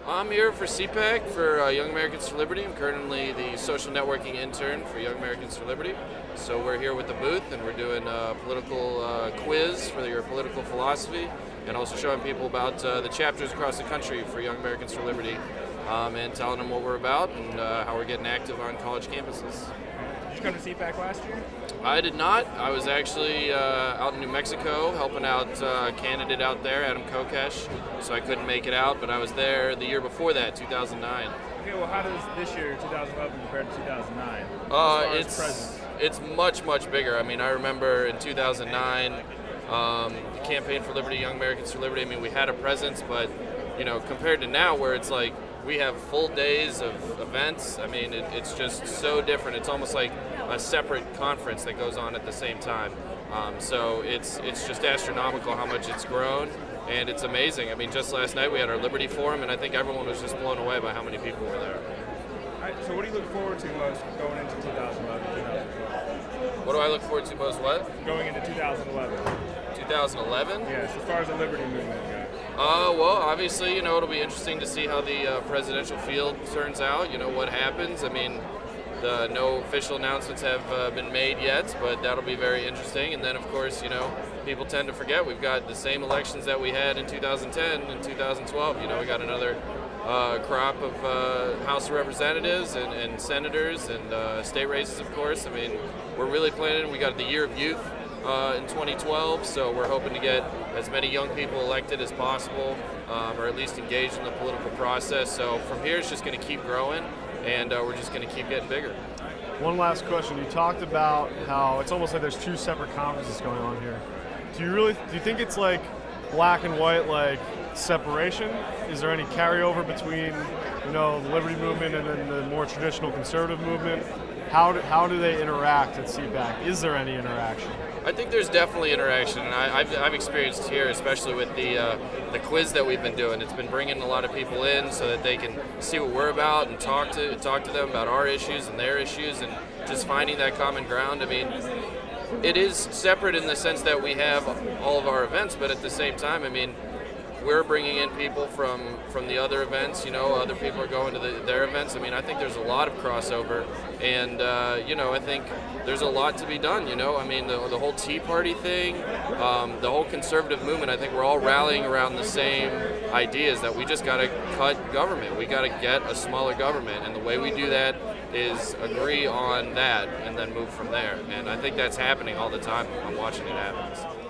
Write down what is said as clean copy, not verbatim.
I'm here for CPAC for Young Americans for Liberty. I'm currently the social networking intern for Young Americans for Liberty. So we're here with the booth and we're doing a political quiz for your political philosophy and also showing people about the chapters across the country for Young Americans for Liberty and telling them what we're about and how we're getting active on college campuses. Did you come to CPAC last year? I did not. I was actually out in New Mexico helping out a candidate out there, Adam Kokesh, so I couldn't make it out, but I was there the year before that, 2009. Okay, well, how does this year, 2011, compare to 2009? It's much bigger. I mean, I remember in 2009, the Campaign for Liberty, Young Americans for Liberty, I mean, we had a presence, but, you know, compared to now where it's like we have full days of events, I mean, it's just so different. It's almost like a separate conference that goes on at the same time. So it's just astronomical how much it's grown, and it's amazing. I mean, just last night we had our Liberty Forum, and I think everyone was just blown away by how many people were there. All right, so what do you look forward to most going into 2011, 2012? What do I look forward to most what? Going into 2011. 2011? Yes, as far as the Liberty movement goes. Well, obviously, you know, it'll be interesting to see how the presidential field turns out, you know, what happens. I mean, no official announcements have been made yet, but that'll be very interesting. And then, of course, you know, people tend to forget we've got the same elections that we had in 2010 and 2012. You know, we got another crop of House of Representatives and senators and state races, of course. I mean, we're really planning. We got the Year of Youth in 2012, so we're hoping to get as many young people elected as possible, or at least engaged in the political process. So from here, it's just going to keep growing, and we're just going to keep getting bigger. One last question. You talked about how it's almost like there's two separate conferences going on here. Do you think it's like black and white, like separation? Is there any carryover between, you know, the Liberty movement and then the more traditional conservative movement? How do they interact at CPAC? Is there any interaction? I think there's definitely interaction, and I've experienced here, especially with the quiz that we've been doing. It's been bringing a lot of people in so that they can see what we're about and talk to them about our issues and their issues, and just finding that common ground. I mean, it is separate in the sense that we have all of our events, but at the same time, I mean, we're bringing in people from the other events. You know, other people are going to their events. I mean, I think there's a lot of crossover, and you know, I think there's a lot to be done. You know, I mean, the whole Tea Party thing, the whole conservative movement. I think we're all rallying around the same ideas that we just got to cut government. We got to get a smaller government, and the way we do that is agree on that and then move from there. And I think that's happening all the time. I'm watching it happen.